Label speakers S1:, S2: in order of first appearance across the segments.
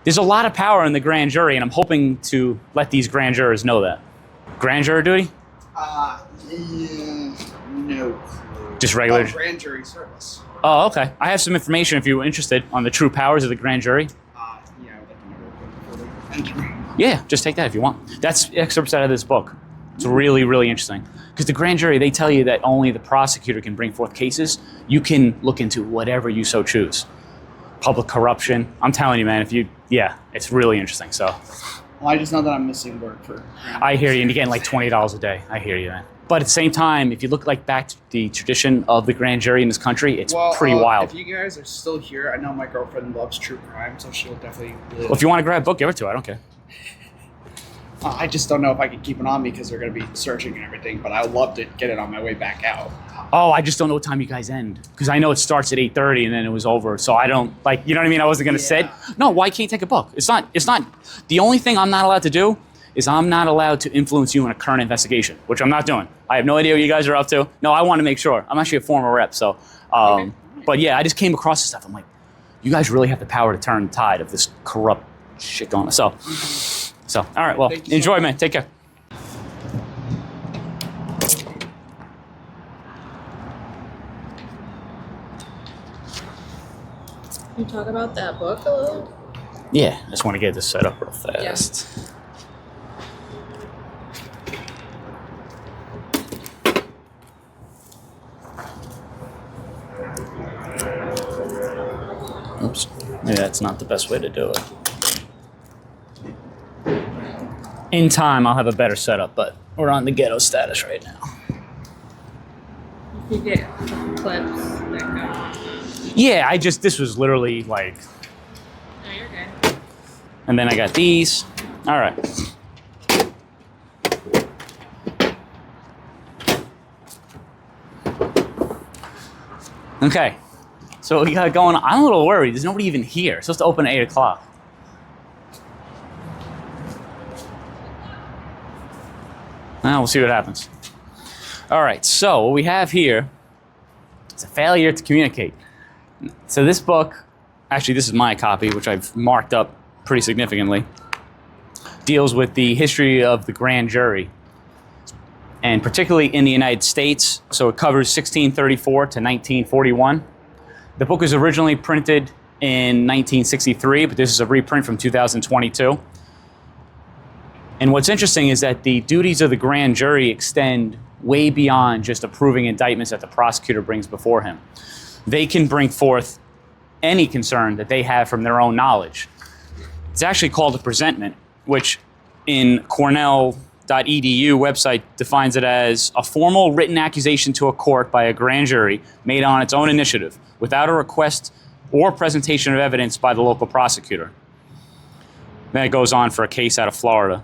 S1: There's a lot of power in the grand jury, and I'm hoping to let these grand jurors know that. Grand juror duty?
S2: Yeah, no clue.
S1: Just regular?
S2: Grand jury service.
S1: Oh, okay. I have some information if you're interested on the true powers of the grand jury.
S2: Yeah, I would like to know. Thank you.
S1: Yeah, just take that if you want. That's excerpts out of this book. It's really, really interesting. Because the grand jury, they tell you that only the prosecutor can bring forth cases. You can look into whatever you so choose. Public corruption. I'm telling you, man, it's really interesting. So
S2: Well, I just know that I'm missing work for...
S1: I hear you, and you're getting like $20 a day. I hear you, man. But at the same time, if you look like back to the tradition of the grand jury in this country, it's pretty wild.
S2: If you guys are still here, I know my girlfriend loves true crime, so she'll definitely... Really
S1: Well, if you want to grab a book, give it to her. I don't care.
S2: I just don't know if I can keep it on me because they're going to be searching and everything, but I would love to get it on my way back out.
S1: Oh, I just don't know what time you guys end. Because I know it starts at 8:30 and then it was over. So I don't, you know what I mean? I wasn't going to say, no, why can't you take a book? It's not, the only thing I'm not allowed to do is I'm not allowed to influence you in a current investigation, which I'm not doing. I have no idea what you guys are up to. No, I want to make sure. I'm actually a former rep, so. Okay. But yeah, I just came across this stuff. I'm like, you guys really have the power to turn the tide of this corrupt shit going on. So, all right, well, enjoy, man. Take care.
S3: Can you talk about that book a little?
S1: Yeah, I just want to get this set up real fast. Yeah. Oops. Maybe that's not the best way to do it. In time, I'll have a better setup, but we're on the ghetto status right now.
S3: You get some clips that go.
S1: Yeah, this was literally like...
S3: No, you're good.
S1: And then I got these. All right. Okay. So what we got going on? I'm a little worried. There's nobody even here. It's supposed to open at 8 o'clock. Now we'll see what happens. All right, so what we have here is a failure to communicate. So this book, actually this is my copy, which I've marked up pretty significantly, deals with the history of the grand jury, and particularly in the United States. So it covers 1634 to 1941. The book was originally printed in 1963, but this is a reprint from 2022. And what's interesting is that the duties of the grand jury extend way beyond just approving indictments that the prosecutor brings before him. They can bring forth any concern that they have from their own knowledge. It's actually called a presentment, which in Cornell.edu website defines it as a formal written accusation to a court by a grand jury made on its own initiative without a request or presentation of evidence by the local prosecutor. Then it goes on for a case out of Florida.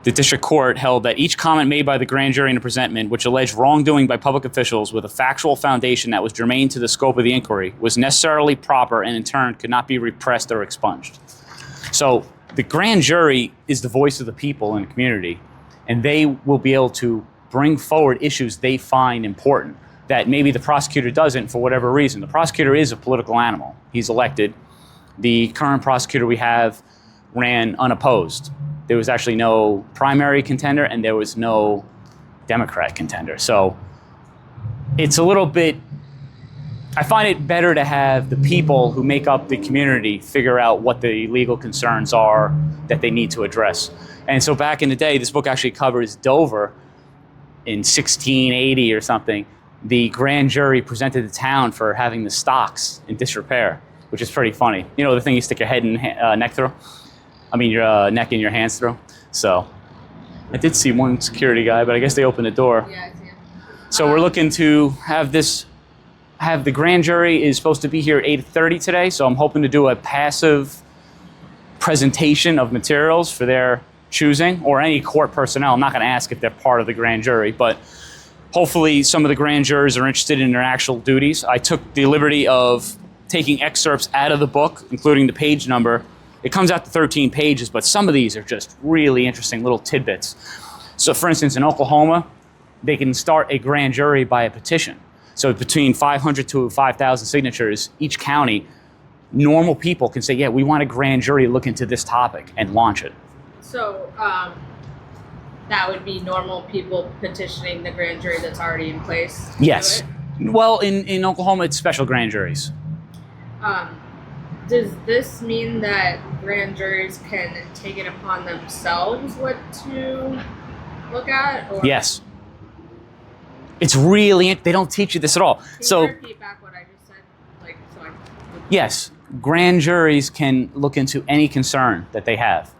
S1: The district court held that each comment made by the grand jury in a presentment, which alleged wrongdoing by public officials with a factual foundation that was germane to the scope of the inquiry, was necessarily proper and in turn could not be repressed or expunged. So the grand jury is the voice of the people in the community, and they will be able to bring forward issues they find important that maybe the prosecutor doesn't for whatever reason. The prosecutor is a political animal. He's elected. The current prosecutor we have ran unopposed. There was actually no primary contender and there was no Democrat contender. So it's a little bit, I find it better to have the people who make up the community figure out what the legal concerns are that they need to address. And so back in the day, this book actually covers Dover in 1680 or something. The grand jury presented the town for having the stocks in disrepair, which is pretty funny. You know, the thing you stick your head and neck through? I mean, your neck and your hands through. So I did see one security guy, but I guess they opened the door.
S3: Yeah, I see him.
S1: So we're looking to have the grand jury is supposed to be here at 8:30 today. So I'm hoping to do a passive presentation of materials for their choosing or any court personnel. I'm not going to ask if they're part of the grand jury, but hopefully some of the grand jurors are interested in their actual duties. I took the liberty of taking excerpts out of the book, including the page number. It comes out to 13 pages, but some of these are just really interesting little tidbits. So for instance, in Oklahoma, they can start a grand jury by a petition. So between 500 to 5,000 signatures, each county normal people can say, yeah, we want a grand jury to look into this topic and launch it.
S3: So that would be normal people petitioning the grand jury that's already in place? To
S1: Yes.
S3: do it?
S1: Well, in Oklahoma, it's special grand juries.
S3: Does this mean that grand juries can take it upon themselves what to look at? Or
S1: Yes. It's really, they don't teach you this at all.
S3: Can
S1: So,
S3: you repeat back what I just said? Like, so I
S1: yes, grand juries can look into any concern that they have.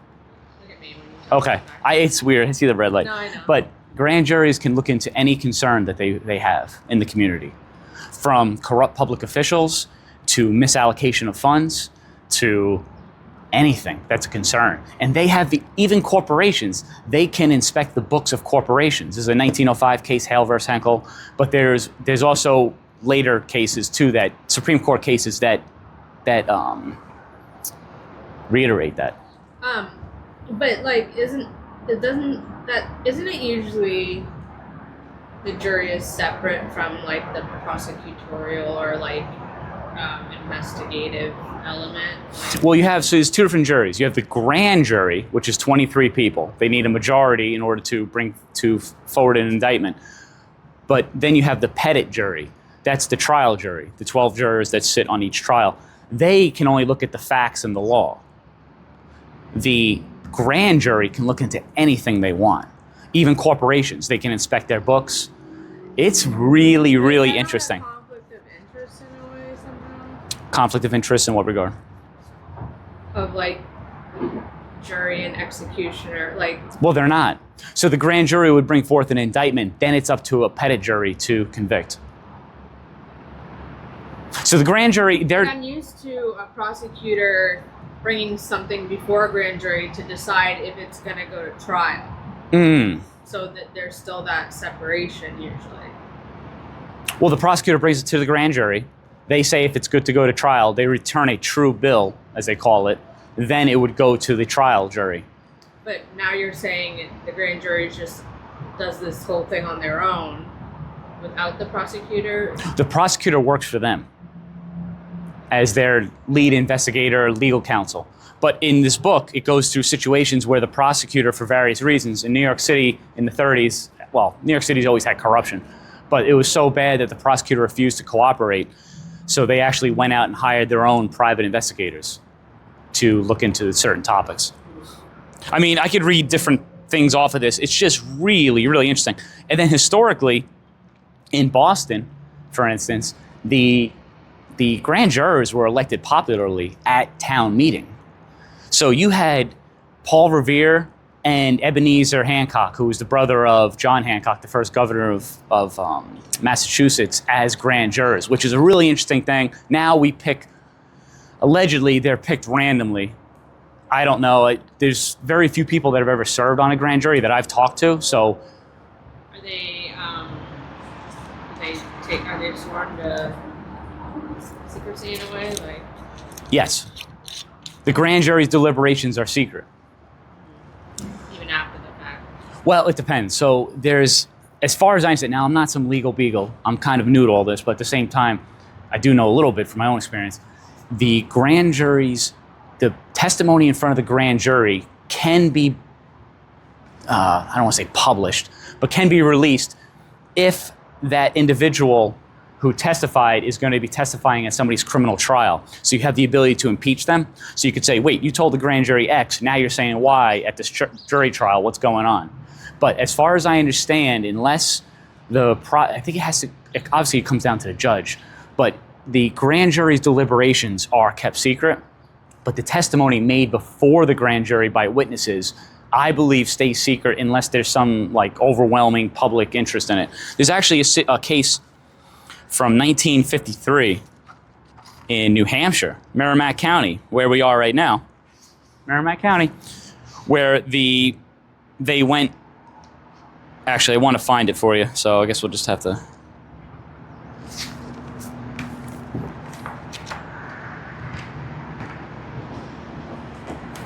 S3: look at me when you tell
S1: Okay,
S3: me back.
S1: it's weird. I see the red light.
S3: No, I know.
S1: But grand juries can look into any concern that they have in the community, from corrupt public officials to misallocation of funds to anything that's a concern. And they have even corporations, they can inspect the books of corporations. This is a 1905 case, Hale versus Henkel, but there's also later cases too, that Supreme Court cases that reiterate that.
S3: But like, isn't it usually the jury is separate from like the prosecutorial or like investigative element? Like,
S1: Well, so there's two different juries. You have the grand jury, which is 23 people. They need a majority in order to bring forward an indictment. But then you have the petit jury. That's the trial jury, the 12 jurors that sit on each trial. They can only look at the facts and the law. The grand jury can look into anything they want, even corporations. They can inspect their books. It's really, really
S3: is that
S1: interesting.
S3: a conflict of interest in a way somehow?
S1: Conflict of interest in what regard?
S3: Of like jury and executioner, like
S1: Well, they're not. So the grand jury would bring forth an indictment. Then it's up to a petit jury to convict. So the grand jury,
S3: I'm used to a prosecutor bringing something before a grand jury to decide if it's going to go to trial. So that there's still that separation usually.
S1: Well, the prosecutor brings it to the grand jury. They say if it's good to go to trial, they return a true bill, as they call it. Then it would go to the trial jury.
S3: But now you're saying the grand jury just does this whole thing on their own without the prosecutor?
S1: The prosecutor works for them as their lead investigator, legal counsel. But in this book, it goes through situations where the prosecutor, for various reasons, in New York City in the 30s, well, New York City's always had corruption, but it was so bad that the prosecutor refused to cooperate. So they actually went out and hired their own private investigators to look into certain topics. I mean, I could read different things off of this. It's just really, really interesting. And then historically, in Boston, for instance, the grand jurors were elected popularly at town meeting. So you had Paul Revere and Ebenezer Hancock, who was the brother of John Hancock, the first governor of Massachusetts, as grand jurors, which is a really interesting thing. Now we allegedly they're picked randomly. I don't know. There's very few people that have ever served on a grand jury that I've talked to. So,
S3: Are they sworn to secrecy in a way? Like,
S1: yes, the grand jury's deliberations are secret.
S3: even after the fact?
S1: Well, it depends. So as far as I understand, now I'm not some legal beagle. I'm kind of new to all this, but at the same time, I do know a little bit from my own experience. The grand juries, the testimony in front of the grand jury can be, I don't want to say published, but can be released if that individual who testified is going to be testifying at somebody's criminal trial. So you have the ability to impeach them. So you could say, wait, you told the grand jury X, now you're saying Y at this jury trial, what's going on? But as far as I understand, unless I think obviously it comes down to the judge, but the grand jury's deliberations are kept secret, but the testimony made before the grand jury by witnesses, I believe, stays secret unless there's some like overwhelming public interest in it. There's actually a case from 1953 in New Hampshire, Merrimack County, where we are right now. Merrimack County, where they went. Actually, I want to find it for you, so I guess we'll just have to.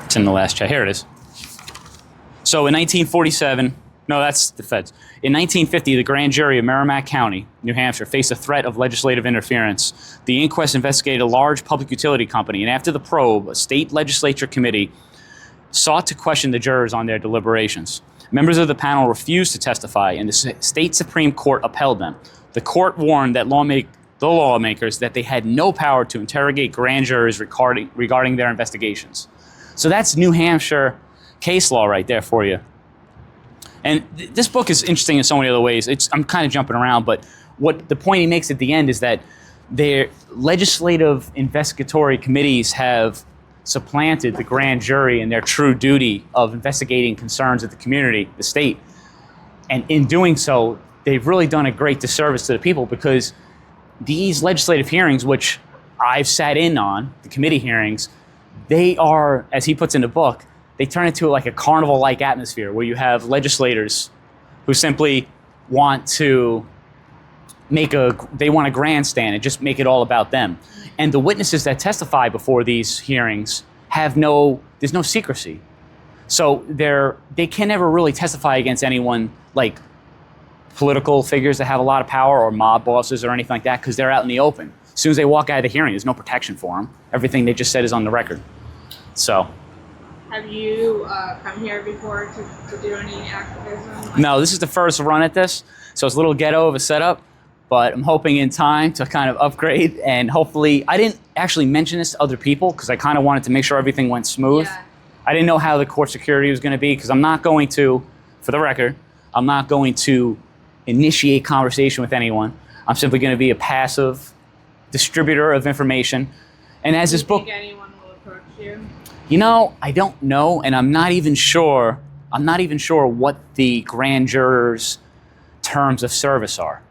S1: It's in the last chat. Here it is. So in 1947, No, that's the feds. In 1950, the grand jury of Merrimack County, New Hampshire, faced a threat of legislative interference. The inquest investigated a large public utility company, and after the probe, a state legislature committee sought to question the jurors on their deliberations. Members of the panel refused to testify, and the state Supreme Court upheld them. The court warned that the lawmakers that they had no power to interrogate grand jurors regarding their investigations. So that's New Hampshire case law right there for you. And this book is interesting in so many other ways. I'm kind of jumping around, but what the point he makes at the end is that their legislative investigatory committees have supplanted the grand jury in their true duty of investigating concerns of the community, the state. And in doing so, they've really done a great disservice to the people, because these legislative hearings, which I've sat in on, the committee hearings, they are, as he puts in the book, they turn into like a carnival-like atmosphere where you have legislators who simply want to they want a grandstand and just make it all about them. And the witnesses that testify before these hearings there's no secrecy. So they can never really testify against anyone like political figures that have a lot of power or mob bosses or anything like that, because they're out in the open. As soon as they walk out of the hearing, there's no protection for them. Everything they just said is on the record. So.
S3: Have you come here before to do any activism?
S1: No, this is the first run at this, so it's a little ghetto of a setup, but I'm hoping in time to kind of upgrade, and hopefully, I didn't actually mention this to other people because I kind of wanted to make sure everything went smooth.
S3: Yeah.
S1: I didn't know how the court security was going to be, because I'm not going to, for the record, I'm not going to initiate conversation with anyone. I'm simply going to be a passive distributor of information. And as this book...
S3: Do you think anyone will approach you?
S1: You know, I don't know, and I'm not even sure what the grand jurors' terms of service are.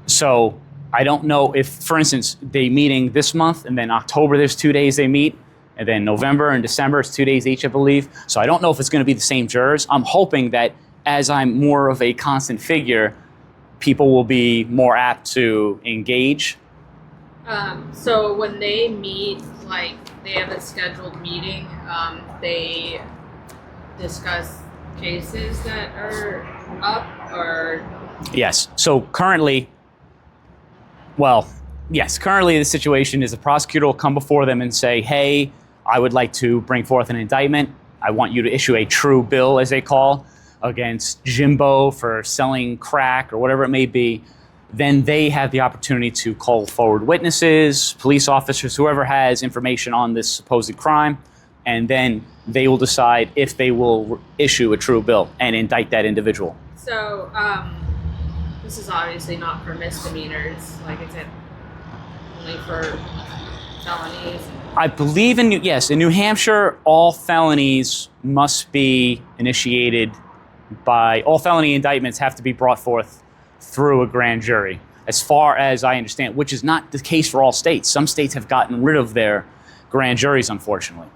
S1: So I don't know if, for instance, they meeting this month, and then October there's 2 days they meet, and then November and December it's 2 days each, I believe. So I don't know if it's going to be the same jurors. I'm hoping that as I'm more of a constant figure, people will be more apt to engage.
S3: So when they meet, like they have a scheduled meeting, they discuss cases that are up, or?
S1: Yes. So currently the situation is the prosecutor will come before them and say, hey, I would like to bring forth an indictment. I want you to issue a true bill, as they call, against Jimbo for selling crack or whatever it may be. Then they have the opportunity to call forward witnesses, police officers, whoever has information on this supposed crime, and then they will decide if they will issue a true bill and indict that individual.
S3: So this is obviously not for misdemeanors, like is it only for felonies?
S1: I believe in New Hampshire, all felonies must be initiated all felony indictments have to be brought forth through a grand jury, as far as I understand, which is not the case for all states. Some states have gotten rid of their grand juries, unfortunately.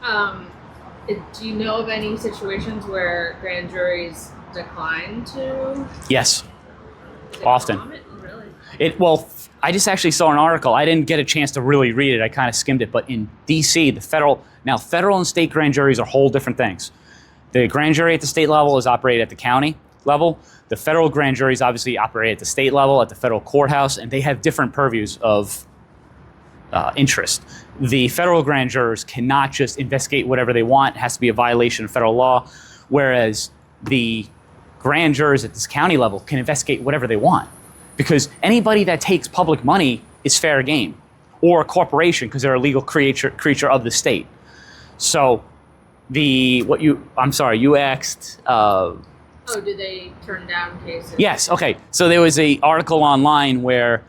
S3: Do you know of any situations where grand juries decline to?
S1: Yes, often.
S3: Really?
S1: I just actually saw an article. I didn't get a chance to really read it. I kind of skimmed it. But in D.C., federal and state grand juries are whole different things. The grand jury at the state level is operated at the county level. The federal grand juries obviously operate at the state level, at the federal courthouse, and they have different purviews of interest. The federal grand jurors cannot just investigate whatever they want. It has to be a violation of federal law, whereas the grand jurors at this county level can investigate whatever they want, because anybody that takes public money is fair game, or a corporation, because they're a legal creature of the state. So you asked...
S3: did they turn down cases?
S1: Yes, okay. So there was an article online where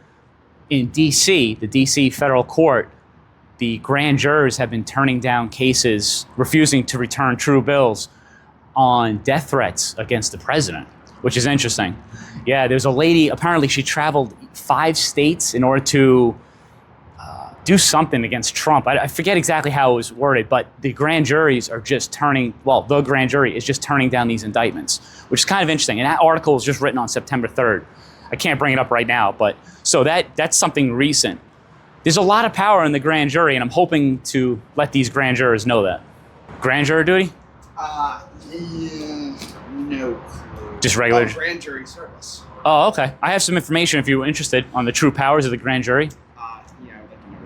S1: in D.C., the D.C. federal court, the grand jurors have been turning down cases, refusing to return true bills on death threats against the president, which is interesting. Yeah, there's a lady, apparently she traveled 5 states in order to do something against Trump. I forget exactly how it was worded, but the grand juries are just the grand jury is just turning down these indictments, which is kind of interesting. And that article was just written on September 3rd. I can't bring it up right now, but so that's something recent. There's a lot of power in the grand jury, and I'm hoping to let these grand jurors know that. Grand juror duty?
S2: Yeah, no.
S1: Just regular.
S2: Grand jury service.
S1: Oh, okay. I have some information if you're interested on the true powers of the grand jury.
S2: Yeah, I would like to know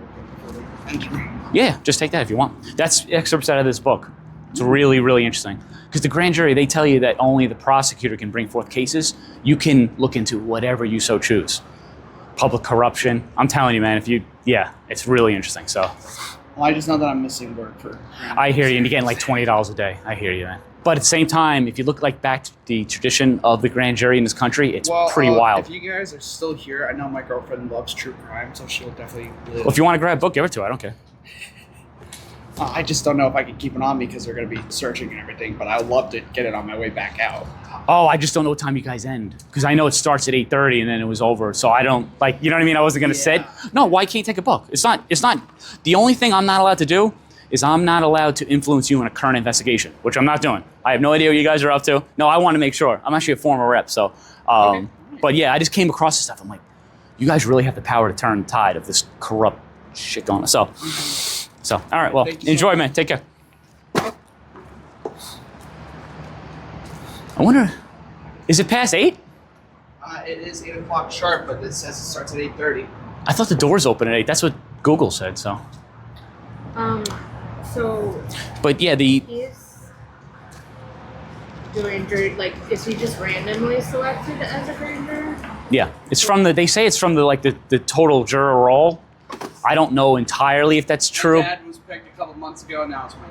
S2: for the entry.
S1: Yeah, just take that if you want. That's excerpts out of this book. It's really, really interesting. Because the grand jury, they tell you that only the prosecutor can bring forth cases. You can look into whatever you so choose. Public corruption. I'm telling you, man, it's really interesting. So
S2: Well, I just know that I'm missing work for.
S1: I hear you, and you're getting like $20 a day. I hear you, man. But at the same time, if you look like back to the tradition of the grand jury in this country, it's pretty wild.
S2: If you guys are still here, I know my girlfriend loves true crime, so she'll definitely live.
S1: Well, if you want to grab a book, give it to her. I don't care.
S2: I just don't know if I can keep it on because they're going to be searching and everything, but I would love to get it on my way back out.
S1: Oh, I just don't know what time you guys end. Because I know it starts at 8:30 and then it was over. So I don't, you know what I mean? I wasn't going to sit. No, why can't you take a book? It's not, the only thing I'm not allowed to do is I'm not allowed to influence you in a current investigation, which I'm not doing. I have no idea what you guys are up to. No, I want to make sure. I'm actually a former rep, so. But yeah, I just came across this stuff. I'm like, you guys really have the power to turn the tide of this corrupt shit going on. So, all right, well, enjoy, man. Take care. I wonder, is it past 8?
S2: It is 8 o'clock sharp, but it says it starts at 8:30.
S1: I thought the doors open at 8. That's what Google said, so. But yeah,
S3: he's doing jury, is he just randomly selected as a grand juror?
S1: Yeah, it's from they say it's from the total juror roll. I don't know entirely if that's true.
S2: My dad was picked a couple months ago, now it's my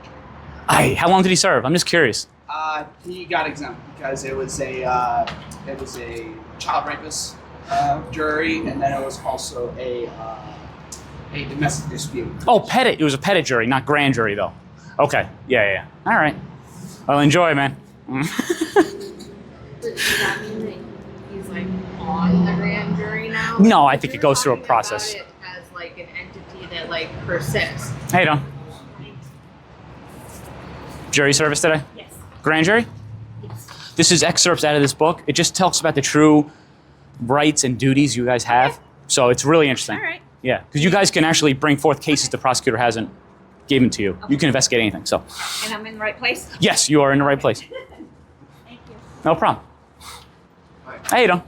S2: turn.
S1: How long did he serve? I'm just curious.
S2: He got exempt because it was a child rapist jury, and then it was also a domestic dispute.
S1: Oh, pettit. It was a pettit jury, not grand jury, though. Okay. Yeah. All right. Well, enjoy, man.
S3: Does that mean that he's on the grand jury now?
S1: No, I think it goes through a process.
S3: About it as an entity that persists.
S1: How you doing? Jury service today?
S3: Yes.
S1: Grand jury?
S3: Yes.
S1: This is excerpts out of this book. It just talks about the true rights and duties you guys have. Okay. So it's really interesting.
S3: All right.
S1: Yeah, because you guys can actually bring forth cases the prosecutor hasn't given to you. Okay. You can investigate anything. So.
S4: And I'm in the right place?
S1: Yes, you are in the right place.
S4: Thank you.
S1: No problem. How you doing?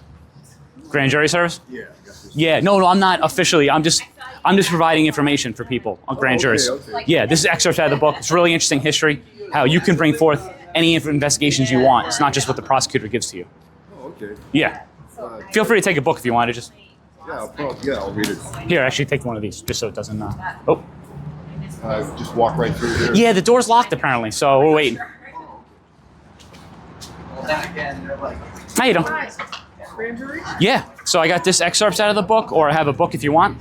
S1: Grand jury service?
S5: Yeah. I guess
S1: Yeah. No, I'm not officially. I'm just providing information for people on grand jurors.
S5: Okay.
S1: Yeah, this is excerpts out of the book. It's really interesting history, how you can bring forth any investigations you want. It's not just what the prosecutor gives to you.
S5: Oh, okay.
S1: Yeah. Feel free to take a book if you want to. Just
S5: I'll read it.
S1: here, actually take one of these just so it doesn't. Oh.
S5: Just walk right through here.
S1: Yeah, the door's locked apparently, so we're waiting.
S2: Well, then again, they're
S1: How you doing?
S3: Grand jury?
S1: Yeah. So I got this excerpts out of the book, or I have a book if you want.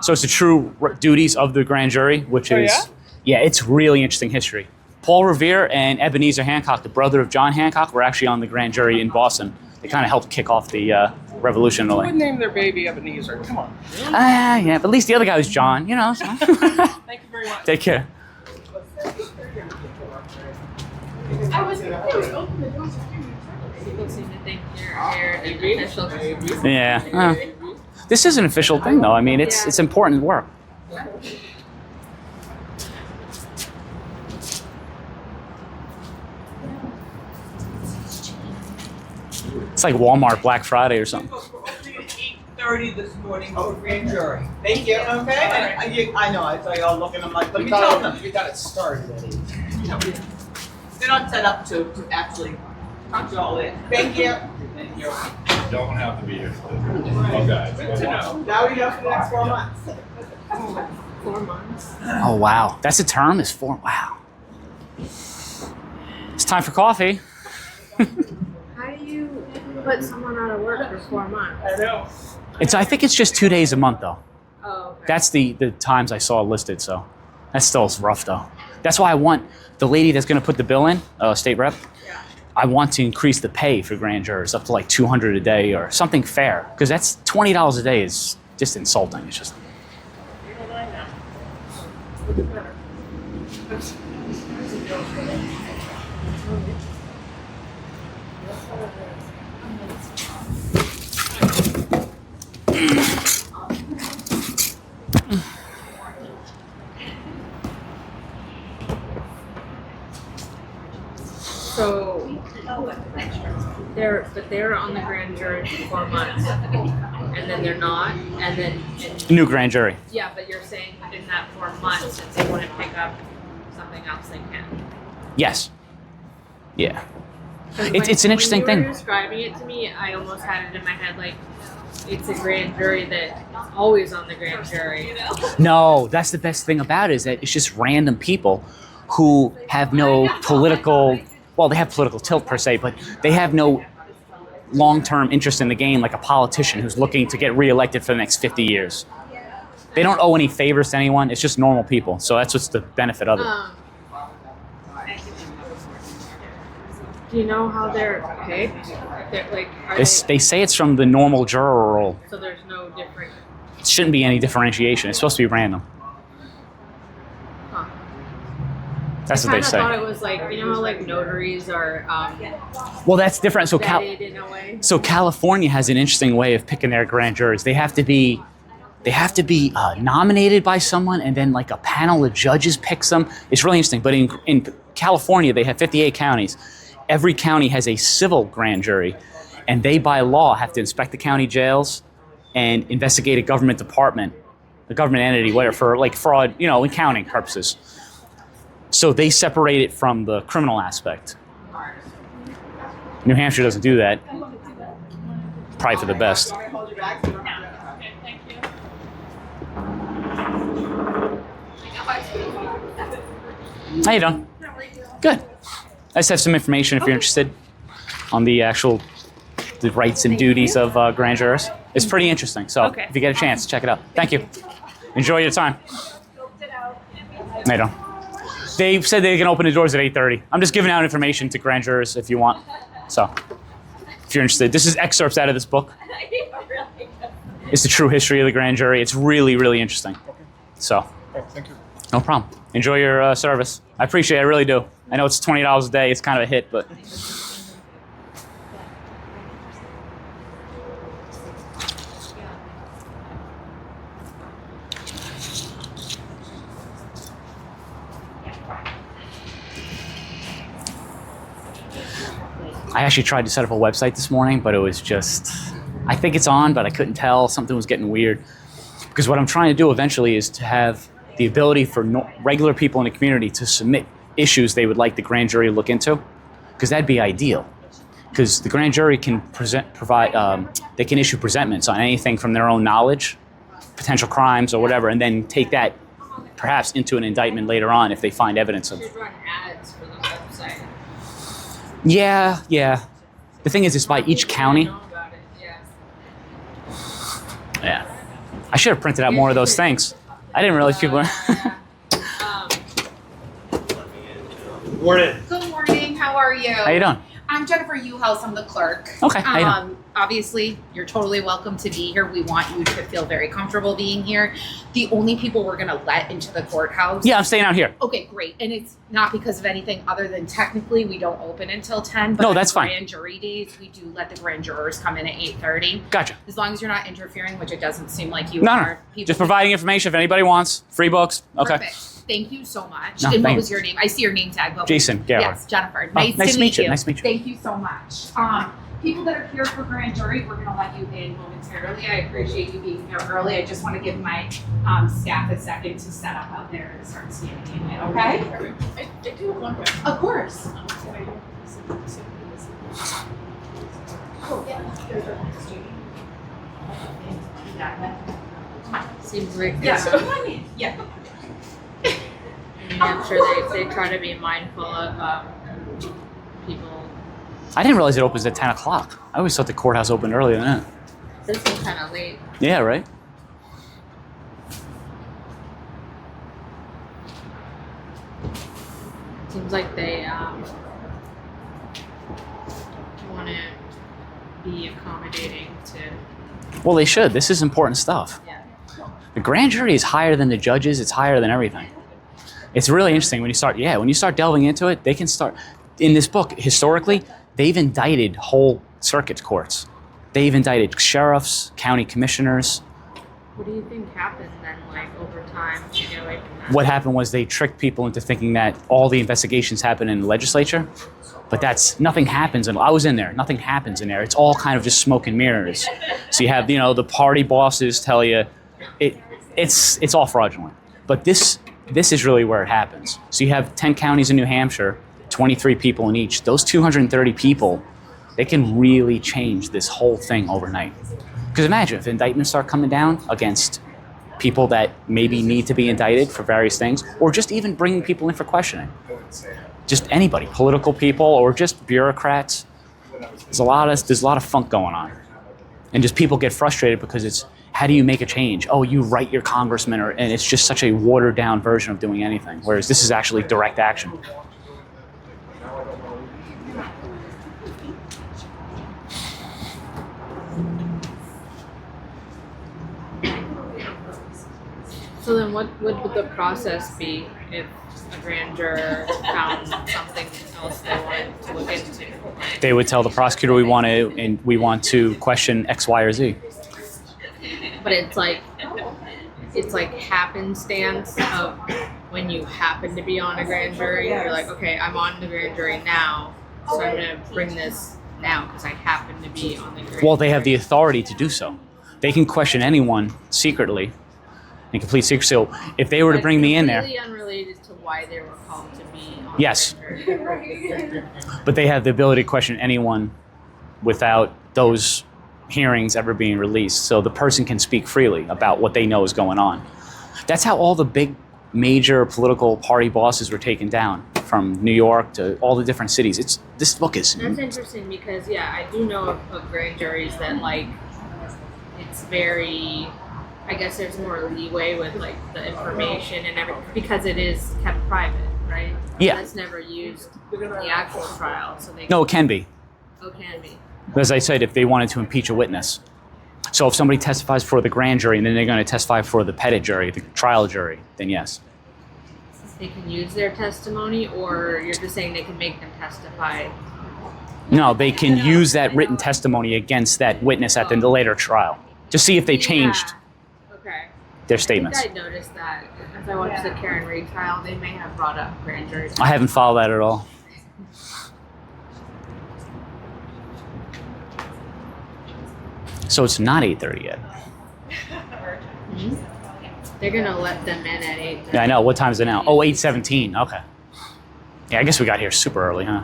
S1: So it's the true duties of the grand jury, which is it's really interesting history. Paul Revere and Ebenezer Hancock, the brother of John Hancock, were actually on the grand jury in Boston. They kind of helped kick off the revolution in a
S6: Who
S1: way.
S6: would name their baby Ebenezer? Come on.
S1: Yeah, but at least the other guy was John, you know. So.
S6: Thank you very much.
S1: Take care.
S3: People seem to think you're an official.
S1: Yeah. This is an official thing, though. I mean, it's important work. It's like Walmart Black Friday or something.
S7: We're opening at 8:30 this morning for grand jury. Thank you. Okay? I know. I saw y'all looking. I'm like, let me tell them.
S2: We got it started at 8.
S7: They're not set up to actually punch y'all in. Thank you. Thank you.
S5: Don't have to be here. Okay.
S7: Now we know for the next 4 months.
S3: 4 months.
S1: Oh, wow. That's a term? Is 4? Wow. It's time for coffee.
S3: How do you put someone out of work for 4 months?
S7: I know.
S1: I think it's just 2 days a month, though.
S3: Oh, okay.
S1: That's the times I saw listed, so that's still rough, though. That's why I want the lady that's going to put the bill in, state rep,
S3: Yeah.
S1: I want to increase the pay for grand jurors up to like $200 a day or something fair, because that's $20 a day is just insulting. It's just.
S3: So they're on the grand jury for 4 months, and then they're not, and then
S1: New grand jury.
S3: yeah. But you're saying in that 4 months, since they want to pick up something else, they can.
S1: Yes. Yeah.
S3: 'Cause
S1: It's an interesting
S3: when you
S1: thing.
S3: were describing it to me, I almost had it in my head like it's a grand jury that's always on the grand jury.
S1: No, that's the best thing about it is that it's just random people who have no political, well, they have political tilt per se, but they have no long-term interest in the game like a politician who's looking to get reelected for the next 50 years. They don't owe any favors to anyone. It's just normal people. So that's what's the benefit of it.
S3: Do you know how they're picked? They're, like, are
S1: They say it's from the normal juror role.
S3: so there's no different.
S1: It shouldn't be any differentiation. It's supposed to be random.
S3: Huh.
S1: That's what
S3: I
S1: they
S3: kind of
S1: say.
S3: thought it was like, you know how like notaries are
S1: Well, that's different. So
S3: vetted in a way.
S1: So California has an interesting way of picking their grand jurors. They have to be nominated by someone, and then like a panel of judges picks them. It's really interesting. But in California, they have 58 counties. Every county has a civil grand jury, and they by law have to inspect the county jails and investigate a government department, a government entity, whatever, for like fraud, accounting purposes. So they separate it from the criminal aspect. New Hampshire doesn't do that. Probably for the best. How you doing? Good. I just have some information if you're interested on the rights and duties of grand jurors. It's pretty interesting. So if you get a chance, check it out. Thank you. Enjoy your time. How you doing? They said they can open the doors at 8:30. I'm just giving out information to grand jurors if you want. So if you're interested, this is excerpts out of this book. It's the true history of the grand jury. It's really, really interesting. So
S5: Thank you.
S1: no problem. Enjoy your service. I appreciate it. I really do. I know it's $20 a day. It's kind of a hit, but. I actually tried to set up a website this morning, but it was just, I think it's on, but I couldn't tell. Something was getting weird. Because what I'm trying to do eventually is to have the ability for regular people in the community to submit issues they would like the grand jury to look into, because that'd be ideal. Because the grand jury can they can issue presentments on anything from their own knowledge, potential crimes or whatever, and then take that perhaps into an indictment later on if they find evidence of.
S3: Should run ads for the website.
S1: Yeah. The thing is, it's by each county.
S3: Know about it, yeah.
S1: Yeah. I should have printed out more of those things. I didn't realize people.
S5: Morning.
S8: Good morning. How are you?
S1: How you doing?
S8: I'm Jennifer Uhals. I'm the clerk.
S1: Okay. How you doing?
S8: Obviously, you're totally welcome to be here. We want you to feel very comfortable being here. The only people we're going to let into the courthouse.
S1: Yeah, I'm staying out here.
S8: Okay, great. And it's not because of anything other than technically we don't open until 10. But
S1: No, that's
S8: on
S1: fine.
S8: grand jury days, we do let the grand jurors come in at 8:30.
S1: Gotcha.
S8: As long as you're not interfering, which it doesn't seem like you
S1: No.
S8: are. People
S1: Just providing information if anybody wants. Free books. Okay.
S8: Perfect. Thank you so much.
S1: No,
S8: and what
S1: thank
S8: was your name? I see your name tag. But
S1: Jason Garrett.
S8: Yes, Jennifer.
S1: Oh, nice to meet you. Nice to meet you.
S8: Thank you so much. People that are here for grand jury, we're going to let you in momentarily. I appreciate you being here early. I just want to give my staff a second to set up out there and start scanning in. Okay?
S6: I do have one question.
S8: Of course.
S3: Seems like
S8: Yeah.
S3: in New Hampshire they try to be mindful of people.
S1: I didn't realize it opens at 10 o'clock. I always thought the courthouse opened earlier than that.
S3: This is kind of late.
S1: Yeah, right?
S3: Seems like they want to be accommodating to.
S1: Well, they should. This is important stuff.
S3: Yeah.
S1: The grand jury is higher than the judges. It's higher than everything. It's really interesting when you start delving into it. They can start, in this book, historically, they've indicted whole circuit courts. They've indicted sheriffs, county commissioners,
S3: What do you think happened then, like over time, to get away from that?
S1: What happened was they tricked people into thinking that all the investigations happen in the legislature, but nothing happens. And I was in there. Nothing happens in there. It's all kind of just smoke and mirrors. So you have, the party bosses tell you it's all fraudulent. But this is really where it happens. So you have 10 counties in New Hampshire, 23 people in each. Those 230 people, they can really change this whole thing overnight. Because imagine if indictments start coming down against people that maybe need to be indicted for various things, or just even bringing people in for questioning. Just anybody, political people or just bureaucrats. There's a lot of funk going on. And just people get frustrated because it's, how do you make a change? Oh, you write your congressman, and it's just such a watered down version of doing anything. Whereas this is actually direct action.
S3: So then what would the process be if a grand juror found something else they wanted to look into?
S1: They would tell the prosecutor we want to question X, Y, or Z.
S3: But it's like happenstance of when you happen to be on a grand jury. You're like, okay, I'm on the grand jury now, so I'm going to bring this now because I happen to be on the grand jury.
S1: Well, they have the authority to do so. They can question anyone secretly, in complete secrecy. So if they were to bring me in there,
S3: completely unrelated to why they were called to be on
S1: yes,
S3: the grand jury.
S1: but they have the ability to question anyone without those hearings ever being released. So the person can speak freely about what they know is going on. That's how all the big major political party bosses were taken down, from New York to all the different cities. This book is...
S3: That's interesting because, I do know of grand juries that, like, it's very... I guess there's more leeway with, like, the information and everything because it is kept private, right?
S1: Yeah.
S3: That's never used in the actual trial, so they...
S1: No, it can be.
S3: Oh, it can be.
S1: As I said, if they wanted to impeach a witness. So if somebody testifies for the grand jury and then they're going to testify for the petit jury, the trial jury, then yes.
S3: They can use their testimony, or you're just saying they can make them testify?
S1: No, they can use that written testimony against that witness at the later trial to see if they changed their statements.
S3: I think I noticed that as I watched the Karen Reed trial, they may have brought up grand jury.
S1: I haven't followed that at all. So it's not 8:30 yet.
S3: Mm-hmm. They're gonna let them in at 8:30.
S1: Yeah, I know. What time is it now? Oh, 8:17. Okay. Yeah, I guess we got here super early, huh?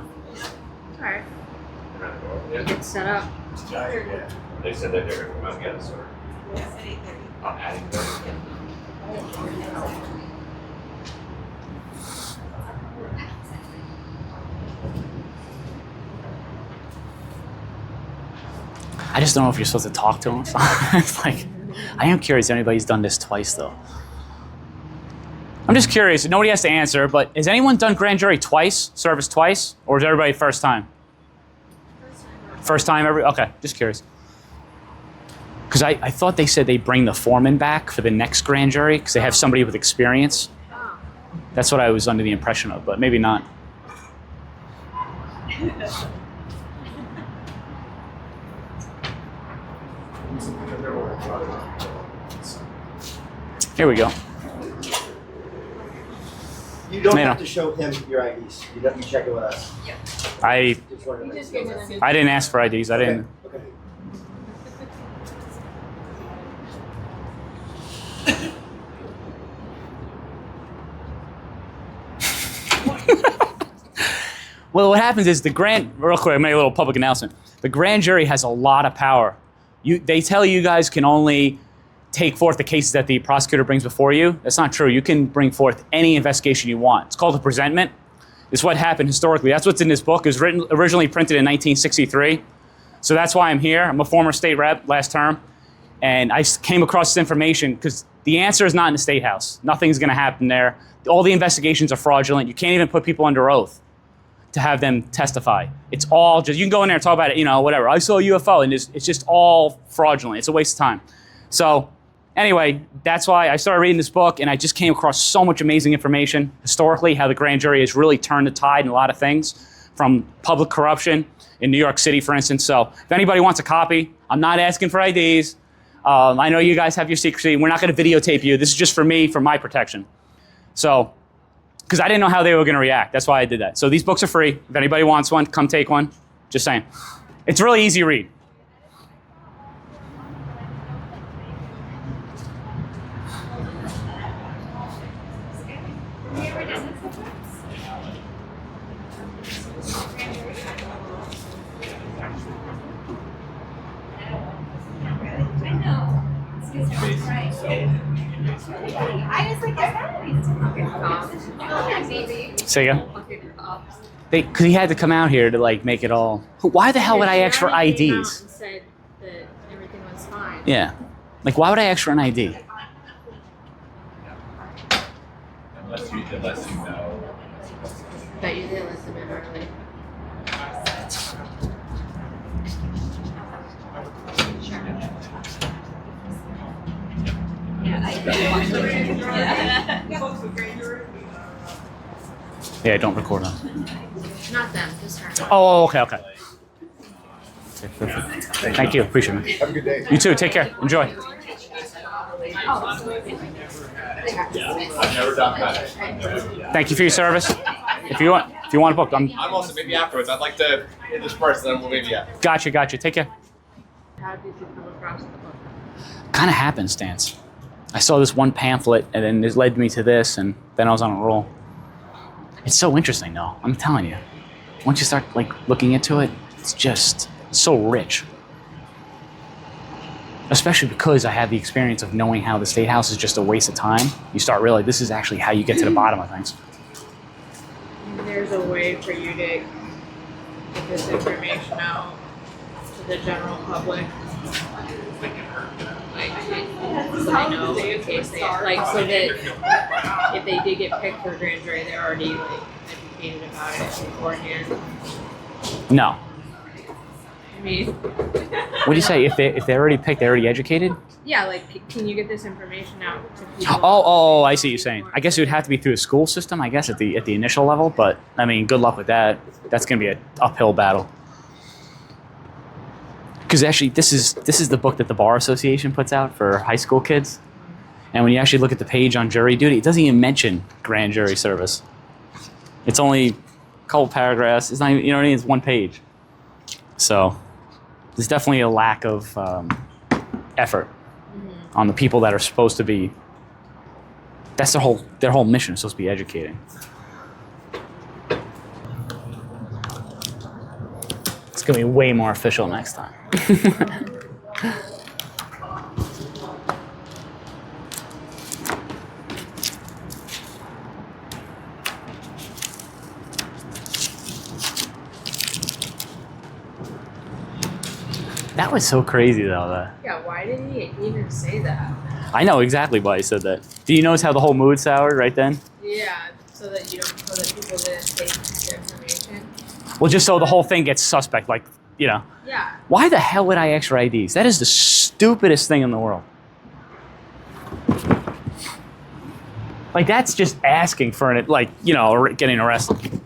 S3: Alright. Get set up.
S9: They said that they're going to come out and get us, or?
S6: Yes, at 8:30.
S9: I'm adding those.
S1: I just don't know if you're supposed to talk to them. It's like, I am curious if anybody's done this twice, though. I'm just curious. Nobody has to answer, but has anyone done grand jury twice, service twice, or is everybody first time? First time, okay, just curious. Because I thought they said they bring the foreman back for the next grand jury because they have somebody with experience. That's what I was under the impression of, but maybe not. Here we go.
S10: You don't
S1: No.
S10: have to show him your IDs. You have to check it with us.
S1: I
S10: Just wanted to make sure.
S1: didn't ask for IDs. I didn't.
S10: Okay.
S1: Well, what happens is real quick, I made a little public announcement. The grand jury has a lot of power. They tell you guys can only take forth the cases that the prosecutor brings before you. That's not true. You can bring forth any investigation you want. It's called a presentment. It's what happened historically. That's what's in this book. It was originally printed in 1963. So that's why I'm here. I'm a former state rep last term. And I came across this information because the answer is not in the State House. Nothing's going to happen there. All the investigations are fraudulent. You can't even put people under oath to have them testify. It's all just, you can go in there and talk about it, whatever. I saw a UFO, and it's just all fraudulent. It's a waste of time. So anyway, that's why I started reading this book, and I just came across so much amazing information historically, how the grand jury has really turned the tide in a lot of things, from public corruption in New York City, for instance. So if anybody wants a copy, I'm not asking for IDs. I know you guys have your secrecy. We're not going to videotape you. This is just for me, for my protection. So, because I didn't know how they were going to react. That's why I did that. So these books are free. If anybody wants one, come take one. Just saying. It's really easy to read. Say again? Because he had to come out here to like make it all. Why the hell would I ask for IDs?
S3: And said that everything was fine.
S1: Yeah, like why would I ask for an ID?
S9: Unless you know.
S3: That you did listen in early.
S1: Yeah, don't record them.
S3: Not them, just her.
S1: Oh, okay. Thank you, appreciate it.
S5: Have a good day.
S1: You too. Take care. Enjoy.
S9: I've never done that.
S1: Thank you for your service. If you want a book,
S9: I'm also maybe afterwards. I'd like to hit this first, then we'll maybe
S1: Gotcha. Take care.
S3: How did you come across the book?
S1: Kind of happenstance. I saw this one pamphlet, and then this led me to this, and then I was on a roll. It's so interesting, though. I'm telling you. Once you start like looking into it, it's just so rich. Especially because I had the experience of knowing how the State House is just a waste of time. You start realizing this is actually how you get to the bottom of things.
S3: There's a way for you to get this information out to the general public. Like, so they know in case they, like, so that if they did get picked for grand jury, they're already, like, educated about it beforehand.
S1: No.
S3: I mean,
S1: What do you say? If they're already picked, they're already educated?
S3: yeah, like, can you get this information out to people?
S1: Oh, I see what you're saying. I guess it would have to be through the school system, I guess, at the initial level, but I mean, good luck with that. That's going to be an uphill battle. Because actually, this is the book that the Bar Association puts out for high school kids. And when you actually look at the page on jury duty, it doesn't even mention grand jury service. It's only a couple paragraphs. It's not even, you know what I mean? It's one page. So there's definitely a lack of effort on the people that are supposed to be. That's their whole mission is supposed to be educating. It's gonna be way more official next time. That was so crazy though.
S3: Yeah, why did he even say that?
S1: I know exactly why he said that. Do you notice how the whole mood soured right then?
S3: Yeah, so that people didn't take the information.
S1: Well, just so the whole thing gets suspect, like, you know.
S3: Yeah.
S1: Why the hell would I ask for IDs? That is the stupidest thing in the world. Like, that's just asking for it, like, you know, getting arrested.